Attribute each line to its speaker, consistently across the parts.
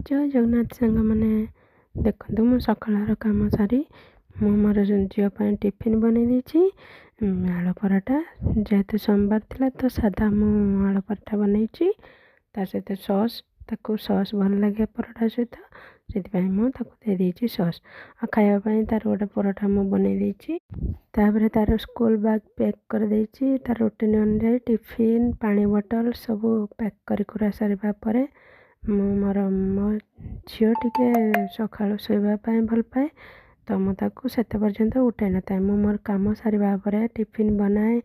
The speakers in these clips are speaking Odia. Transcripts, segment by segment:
Speaker 1: ଜୟ ଜଗନ୍ନାଥ ସାଙ୍ଗମାନେ। ଦେଖନ୍ତୁ ମୁଁ ସକାଳର କାମ ସାରି ମୁଁ ମୋର ଝିଅ ପାଇଁ ଟିଫିନ୍ ବନେଇ ଦେଇଛି। ଆଳୁ ପରଟା, ଯେହେତୁ ସୋମବାର ଥିଲା ତ ସାଧା ମୁଁ ଆଳୁ ପରଟା ବନେଇଛି। ତା ସହିତ ସସ୍, ତାକୁ ସସ୍ ଭଲ ଲାଗେ ପରଟା ସହିତ, ସେଥିପାଇଁ ମୁଁ ତାକୁ ଦେଇ ଦେଇଛି ସସ୍। ଆଉ ଖାଇବା ପାଇଁ ତା'ର ଗୋଟେ ପରଟା ମୁଁ ବନେଇ ଦେଇଛି। ତାପରେ ତା'ର ସ୍କୁଲ ବ୍ୟାଗ୍ ପ୍ୟାକ୍ କରିଦେଇଛି। ତା'ର ରୁଟିନ୍ ଅନୁଯାୟୀ ଟିଫିନ୍, ପାଣି ବୋଟଲ ସବୁ ପ୍ୟାକ୍ କରି କୁରା ସାରିବା ପରେ ମୁଁ ମୋ ଝିଅ ଟିକେ ସକାଳୁ ଶୋଇବା ପାଇଁ ଭଲ ପାଏ, ତ ମୁଁ ତାକୁ ସେତେ ପର୍ଯ୍ୟନ୍ତ ଉଠାଇ ନଥାଏ। ମୁଁ ମୋର କାମ ସାରିବା ପରେ ଟିଫିନ୍ ବନାଏ।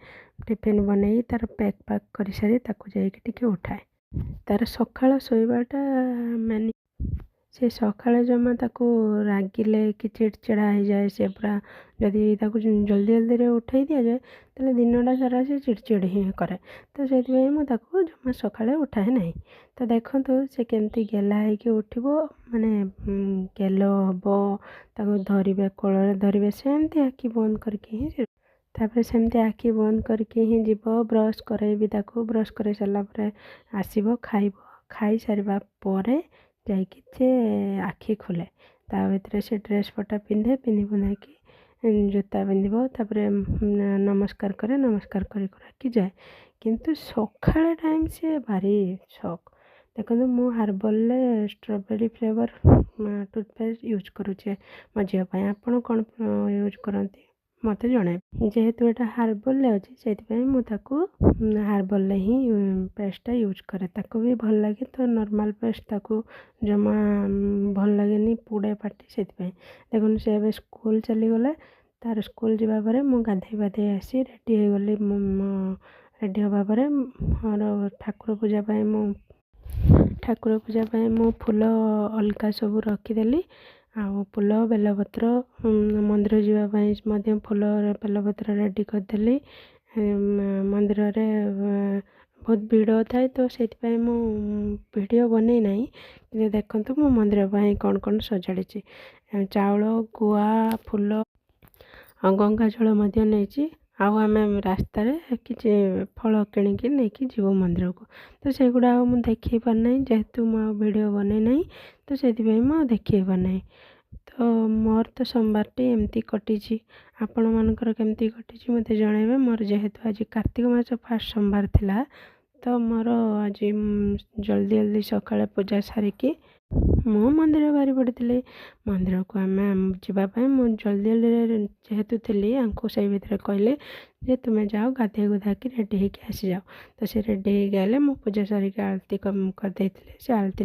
Speaker 1: ଟିଫିନ୍ ବନେଇ ତା'ର ପ୍ୟାକ୍ କରିସାରି ତାକୁ ଯାଇକି ଟିକେ ଉଠାଏ। ତା'ର ସକାଳ ଶୋଇବାଟା ମାନେ ସେ ସକାଳେ ଜମା ତାକୁ ରାଗିଲେ କି ଚିଡ଼ଚିଡ଼ା ହେଇଯାଏ। ସେ ପୁରା ଯଦି ତାକୁ ଜଲ୍ଦିରେ ଉଠାଇ ଦିଆଯାଏ ତାହେଲେ ଦିନଟା ସାରା ସେ ଚିଡ଼ଚିଡ଼ ହିଁ କରେ। ତ ସେଥିପାଇଁ ମୁଁ ତାକୁ ଜମା ସକାଳେ ଉଠାଏ ନାହିଁ। ତ ଦେଖନ୍ତୁ ସେ କେମିତି ଗେଲା ହେଇକି ଉଠିବ, ମାନେ ଗେଲ ହେବ, ତାକୁ ଧରିବେ, କୋଳରେ ଧରିବେ, ସେମିତି ଆଖି ବନ୍ଦ କରିକି ହିଁ ଯିବ। ତାପରେ ସେମିତି ଆଖି ବନ୍ଦ କରିକି ହିଁ ଯିବ। ବ୍ରସ୍ କରେଇବି ତାକୁ, ବ୍ରସ୍ କରେଇ ସାରିଲା ପରେ ଆସିବ, ଖାଇବ। ଖାଇସାରିବା ପରେ ଯାଇକି ସେ ଆଖି ଖୋଲେ। ତା ଭିତରେ ସେ ଡ୍ରେସ୍ ପଟା ପିନ୍ଧି ପୁନ୍ଧାକି ଜୋତା ପିନ୍ଧିବ, ତାପରେ ନମସ୍କାର କରେ, ନମସ୍କାର କରିକି ଯାଏ। କିନ୍ତୁ ସକାଳେ ଟାଇମ୍ ସେ ଭାରି ଶକ୍। ଦେଖନ୍ତୁ ମୁଁ ହାର୍ବାଲ୍ରେ ଷ୍ଟ୍ରବେରୀ ଫ୍ଲେଭର୍ ଟୁଥପେଷ୍ଟ ୟୁଜ୍ କରୁଛି ମୋ ଝିଅ ପାଇଁ। ଆପଣ କ'ଣ ୟୁଜ୍ କରନ୍ତି ମୋତେ ଜଣାଇବେ। ଯେହେତୁ ଏଇଟା ହାର୍ବାଲ୍ରେ ଅଛି ସେଥିପାଇଁ ମୁଁ ତାକୁ ହାର୍ବାଲ୍ରେ ହିଁ ପେଷ୍ଟଟା ୟୁଜ୍ କରେ। ତାକୁ ବି ଭଲ ଲାଗେ, ତ ନର୍ମାଲ୍ ପେଷ୍ଟ ତାକୁ ଜମା ଭଲ ଲାଗେନି, ପୋଡ଼େ ପାଟି, ସେଥିପାଇଁ। ଦେଖନ୍ତୁ ସେ ଏବେ ସ୍କୁଲ ଚାଲିଗଲା। ତା'ର ସ୍କୁଲ ଯିବା ପରେ ମୁଁ ଗାଧୋଇ ପାଧୋଇ ଆସି ରେଡ଼ି ହୋଇଗଲି। ରେଡ଼ି ହେବା ପରେ ମୋର ଠାକୁର ପୂଜା ପାଇଁ ମୁଁ ଫୁଲ ଅଲଗା ସବୁ ରଖିଦେଲି। ଆଉ ଫୁଲ, ବେଲପତ୍ର, ମନ୍ଦିର ଯିବା ପାଇଁ ମଧ୍ୟ ଫୁଲ, ବେଲପତ୍ର ରେଡ଼ି କରିଦେଲି। ମନ୍ଦିରରେ ବହୁତ ଭିଡ଼ ଥାଏ, ତ ସେଥିପାଇଁ ମୁଁ ଭିଡ଼ିଓ ବନେଇ ନାହିଁ। କିନ୍ତୁ ଦେଖନ୍ତୁ ମୁଁ ମନ୍ଦିର ପାଇଁ କ'ଣ ସଜାଡ଼ିଛି। ଚାଉଳ, ଗୁଆ, ଫୁଲ ଆଉ ଗଙ୍ଗା ଜଳ ମଧ୍ୟ ନେଇଛି। ଆଉ ଆମେ ରାସ୍ତାରେ କିଛି ଫଳ କିଣିକି ନେଇକି ଯିବୁ ମନ୍ଦିରକୁ। ତ ସେଗୁଡ଼ା ଆଉ ମୁଁ ଦେଖାଇ ପାରିନାହିଁ, ଯେହେତୁ ମୁଁ ଆଉ ଭିଡ଼ିଓ ବନେଇ ନାହିଁ, ତ ସେଥିପାଇଁ ମୁଁ ଆଉ ଦେଖାଇ ପାରିନାହିଁ। ତ ମୋର ତ ସୋମବାରଟି ଏମିତି କଟିଛି। ଆପଣମାନଙ୍କର କେମିତି କଟିଛି ମୋତେ ଜଣାଇବେ। ମୋର ଯେହେତୁ ଆଜି କାର୍ତ୍ତିକ ମାସ ଫାର୍ଷ୍ଟ ସୋମବାର ଥିଲା, ତ ମୋର ଆଜି ଜଲ୍ଦି ସକାଳେ ପୂଜା ସାରିକି ମୁଁ ମନ୍ଦିର ବାହାରି ପଡ଼ିଥିଲି। ମନ୍ଦିରକୁ ଆମେ ଯିବା ପାଇଁ ମୁଁ ଜଲ୍ଦିରେ ଯେହେତୁ ଥିଲି, ଆଙ୍କୁ ସେଇ ଭିତରେ କହିଲେ ଯେ ତୁମେ ଯାଅ, ଗାଧୋଇ ଗୁଧାକି ରେଡ଼ି ହେଇକି ଆସିଯାଅ। ତ ସେ ରେଡ଼ି ହେଇକି ଆଇଲେ। ମୁଁ ପୂଜା ସାରିକି ଆଳତି କରିଦେଇଥିଲି। ସେ ଆଳତି